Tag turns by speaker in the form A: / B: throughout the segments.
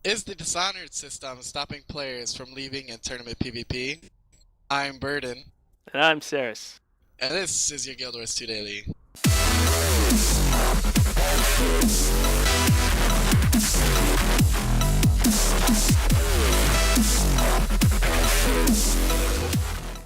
A: Is the Dishonored system stopping players from leaving in tournament PvP? I'm Burden,
B: And I'm Ceres.
A: and this is your Guild Wars 2 Daily.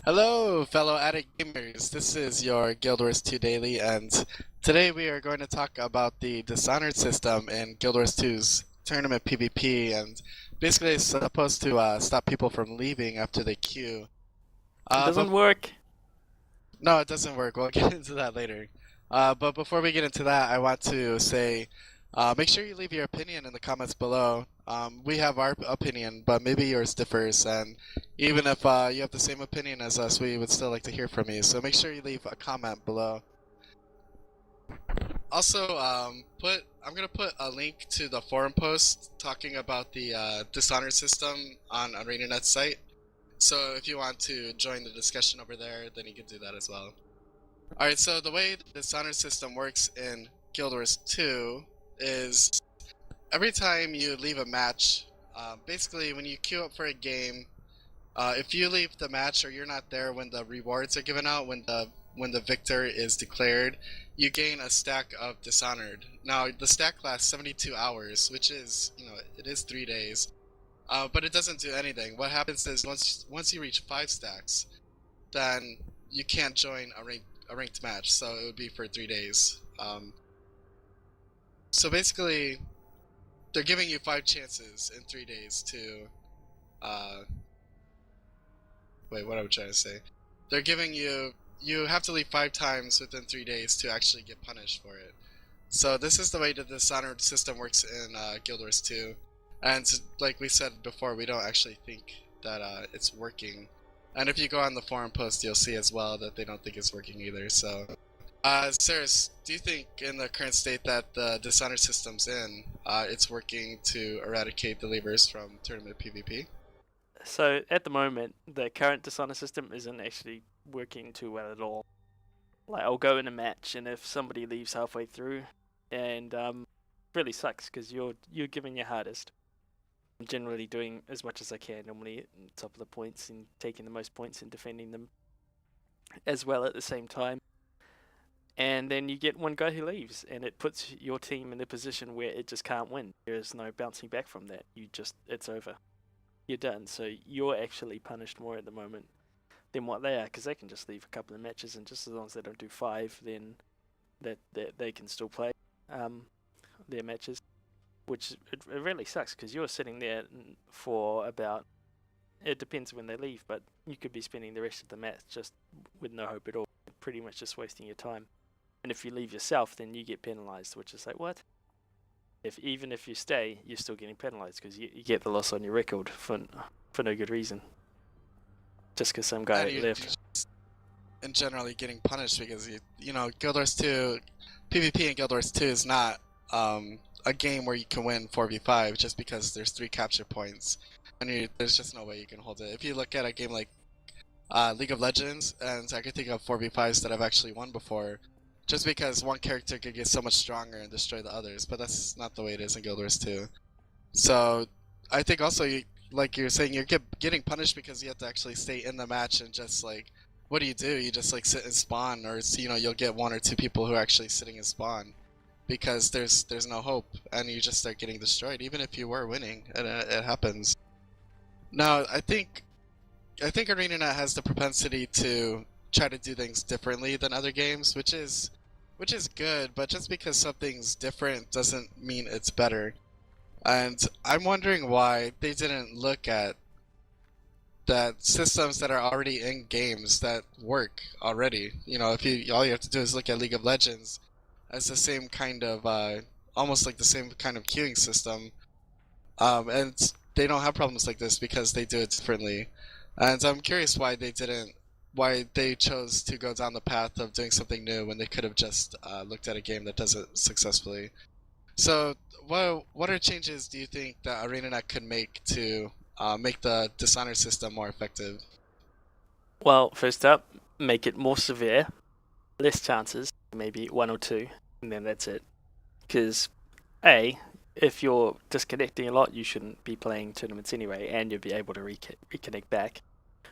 A: Hello, fellow Addikt gamers. This is your Guild Wars 2 Daily, and today we are going to talk about the Dishonored system in Guild Wars 2's tournament PvP, and basically it's supposed to stop people from leaving after they queue.
B: It doesn't work.
A: No, it doesn't work. We'll get into that later. But before we get into that, I want to say, make sure you leave your opinion in the comments below. We have our opinion, but maybe yours differs, and even if you have the same opinion as us, we would still like to hear from you. So make sure you leave a comment below. Also, I'm gonna put a link to the forum post talking about the Dishonored system on ArenaNet's site. So if you want to join the discussion over there, then you can do that as well. Alright, so the way the Dishonor system works in Guild Wars 2 is every time you leave a match, basically when you queue up for a game, if you leave the match or you're not there when the rewards are given out, when the victor is declared, you gain a stack of Dishonored. Now the stack lasts 72 hours, which is, it is 3 days. But it doesn't do anything. What happens is once you reach 5 stacks, then you can't join a ranked match, so it would be for 3 days. So basically, they're giving you 5 chances in 3 days to... wait, what am I trying to say? They're giving you... You have to leave 5 times within 3 days to actually get punished for it. So this is the way that the Dishonored system works in Guild Wars 2. And like we said before, we don't actually think that it's working. And if you go on the forum post, you'll see as well that they don't think it's working either. So, Ceres, do you think in the current state that the Dishonored system's in, it's working to eradicate the leavers from tournament PvP?
B: So at the moment, the current Dishonor system isn't actually working too well at all. Like, I'll go in a match, and if somebody leaves halfway through, and really sucks because you're giving your hardest. I'm generally doing as much as I can, normally top of the points and taking the most points and defending them as well at the same time. And then you get one guy who leaves, and it puts your team in a position where it just can't win. There is no bouncing back from that. It's over. You're done. So you're actually punished more at the moment than what they are, because they can just leave a couple of matches, and just as long as they don't do 5, then that they can still play their matches. Which it really sucks, because you're sitting there for about, it depends when they leave, but you could be spending the rest of the match just with no hope at all, pretty much just wasting your time. And if you leave yourself, then you get penalized, which is like, what? Even if you stay, you're still getting penalized, because you get the loss on your record for no good reason, just because some guy left.
A: And generally getting punished because Guild Wars 2 PvP in Guild Wars 2 is not a game where you can win 4v5 just because there's 3 capture points, and there's just no way you can hold it. If you look at a game like League of Legends, and I could think of 4v5s that I've actually won before, just because one character could get so much stronger and destroy the others, but that's not the way it is in Guild Wars 2. So I think also, like you're saying, you're getting punished because you have to actually stay in the match, and just like, what do? You just like sit and spawn, or you'll get 1 or 2 people who are actually sitting in spawn, because there's no hope, and you just start getting destroyed, even if you were winning, and it happens. Now, I think ArenaNet has the propensity to try to do things differently than other games, which is good, but just because something's different doesn't mean it's better. And I'm wondering why they didn't look at that systems that are already in games that work already. All you have to do is look at League of Legends as the same kind of, almost like the same kind of queuing system. And they don't have problems like this because they do it differently. And I'm curious why they chose to go down the path of doing something new when they could have just looked at a game that does it successfully. So, what are changes do you think that ArenaNet could make to make the Dishonor system more effective?
B: Well, first up, make it more severe, less chances, maybe 1 or 2, and then that's it. Because A, if you're disconnecting a lot, you shouldn't be playing tournaments anyway, and you'll be able to reconnect back.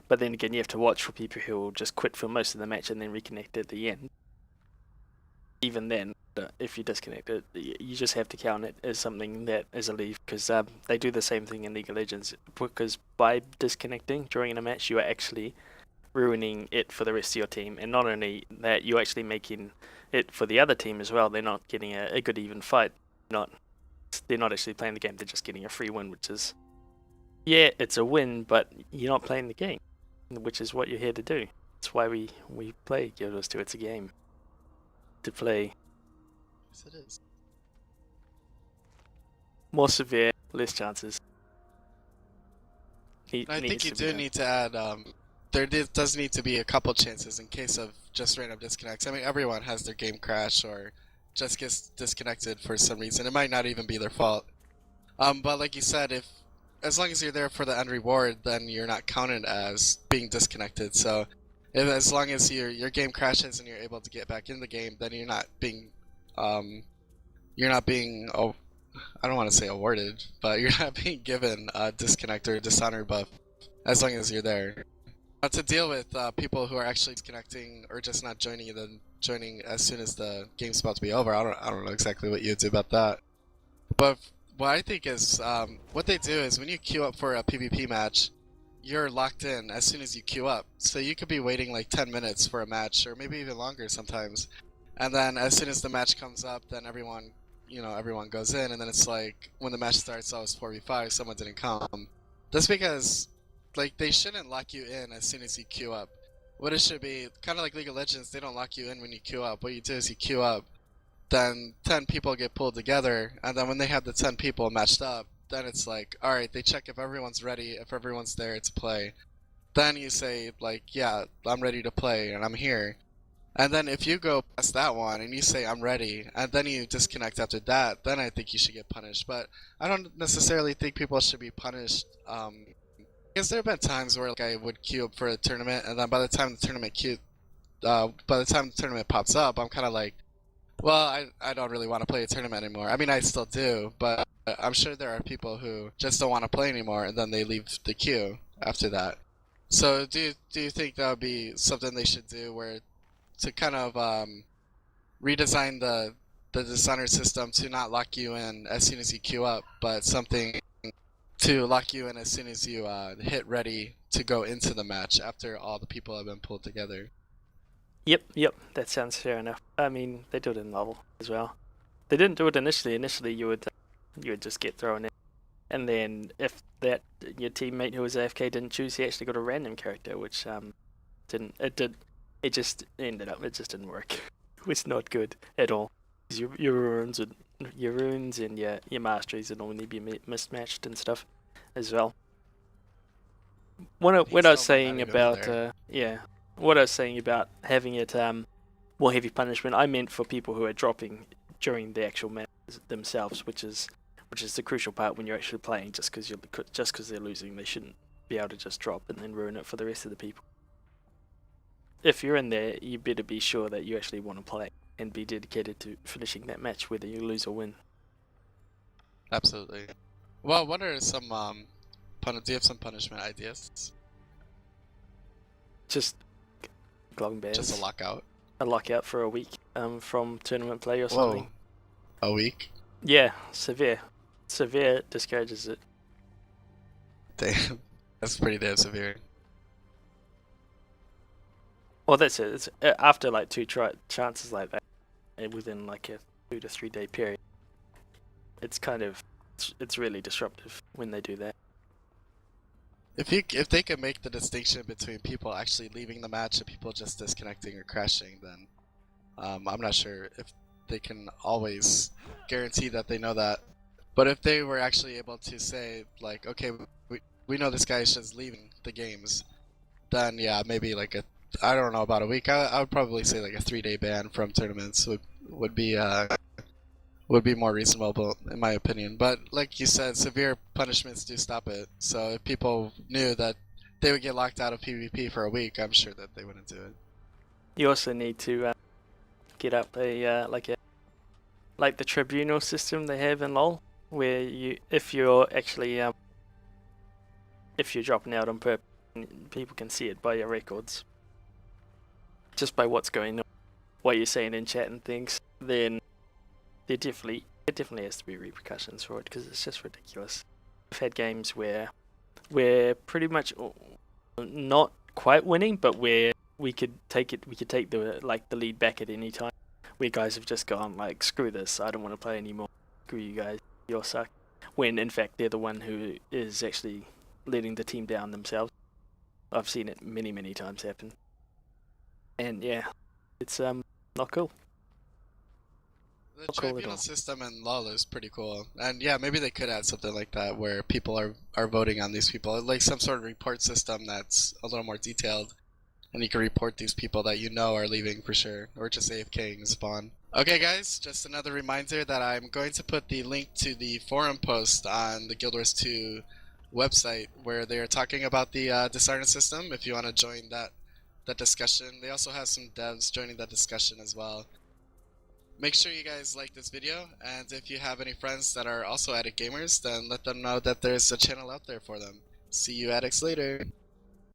B: But then again, you have to watch for people who will just quit for most of the match and then reconnect at the end. Even then, if you disconnect it, you just have to count it as something that is a leave, because they do the same thing in League of Legends. Because by disconnecting during a match, you are actually ruining it for the rest of your team, and not only that, you're actually making it for the other team as well. They're not getting a good even fight. They're not actually playing the game. They're just getting a free win, which is, yeah, it's a win, but you're not playing the game, which is what you're here to do. That's why we play GW2. It's a game to play.
A: Yes, it is.
B: More severe, less chances.
A: I think you do need to add, there does need to be a couple chances in case of just random disconnects. I mean, everyone has their game crash or just gets disconnected for some reason. It might not even be their fault. But like you said, as long as you're there for the end reward, then you're not counted as being disconnected. So as long as your game crashes and you're able to get back in the game, then you're not being I don't want to say awarded, but you're not being given a disconnect or a dishonor buff as long as you're there. To deal with people who are actually disconnecting or just not joining and then joining as soon as the game's about to be over, I don't know exactly what you do about that. But what I think is what they do is when you queue up for a PvP match, you're locked in as soon as you queue up. So you could be waiting like 10 minutes for a match or maybe even longer sometimes. And then as soon as the match comes up, then everyone goes in, and then it's like when the match starts, oh, it's 4v5, someone didn't come. That's because like they shouldn't lock you in as soon as you queue up. What it should be, kind of like League of Legends, they don't lock you in when you queue up. What you do is you queue up, then 10 people get pulled together, and then when they have the 10 people matched up, then it's like, alright, they check if everyone's ready, if everyone's there to play. Then you say, like, yeah, I'm ready to play, and I'm here. And then if you go past that one and you say I'm ready, and then you disconnect after that, then I think you should get punished. But I don't necessarily think people should be punished. Because there have been times where like I would queue up for a tournament, and then by the time the tournament pops up, I'm kind of like, well, I don't really want to play a tournament anymore. I mean, I still do, but I'm sure there are people who just don't want to play anymore, and then they leave the queue after that. So do you think that would be something they should do, where to kind of redesign the Dishonour system to not lock you in as soon as you queue up, but something to lock you in as soon as you hit ready to go into the match after all the people have been pulled together?
B: Yep, that sounds fair enough. I mean, they do it in novel as well. They didn't do it initially. Initially, you would just get thrown in, and then if your teammate who was AFK didn't choose, he actually got a random character, which it just didn't work. It was not good at all. Your runes and your masteries would only be mismatched and stuff as well. What I was saying about what I was saying about having it more heavy punishment, I meant for people who are dropping during the actual match themselves, which is the crucial part when you're actually playing. Just because they're losing, they shouldn't be able to just drop and then ruin it for the rest of the people. If you're in there, you better be sure that you actually want to play and be dedicated to finishing that match, whether you lose or win.
A: Absolutely. Well, what are some do you have some punishment ideas?
B: Just glowing bans.
A: Just a lockout.
B: A lockout for a week from tournament play or something.
A: Whoa. A week?
B: Yeah, severe. Severe discourages it.
A: Damn. That's pretty damn severe.
B: Well, that's it. It's after like two chances like that, and within like a 2 to 3 day period, it's really disruptive when they do that.
A: If they can make the distinction between people actually leaving the match and people just disconnecting or crashing, then I'm not sure if they can always guarantee that they know that. But if they were actually able to say like, okay, we know this guy is just leaving the games, then yeah, maybe like I don't know about a week. I would probably say like a 3-day ban from tournaments would be more reasonable in my opinion. But like you said, severe punishments do stop it. So if people knew that they would get locked out of PvP for a week, I'm sure that they wouldn't do it.
B: You also need to get up like the tribunal system they have in LoL. where if you're actually if you're dropping out on purpose, people can see it by your records, just by what's going on, what you're saying in chat and things. Then it definitely has to be repercussions for it, because it's just ridiculous. We've had games where we're pretty much not quite winning, but where we could take the lead back at any time. Where guys have just gone like, screw this, I don't want to play anymore. Screw you guys, you're suck. When in fact they're the one who is actually letting the team down themselves. I've seen it many times happen. And yeah, it's not cool.
A: The
B: Not cool at
A: tribunal
B: all.
A: system in LoL is pretty cool, and yeah, maybe they could add something like that where people are voting on these people, like some sort of report system that's a little more detailed, and you can report these people that you know are leaving for sure, or just AFKing spawn. Okay, guys, just another reminder that I'm going to put the link to the forum post on the Guild Wars 2 website where they are talking about the Dishonour system. If you want to join that discussion, they also have some devs joining that discussion as well. Make sure you guys like this video, and if you have any friends that are also Addikt gamers, then let them know that there's a channel out there for them. See you addicts later!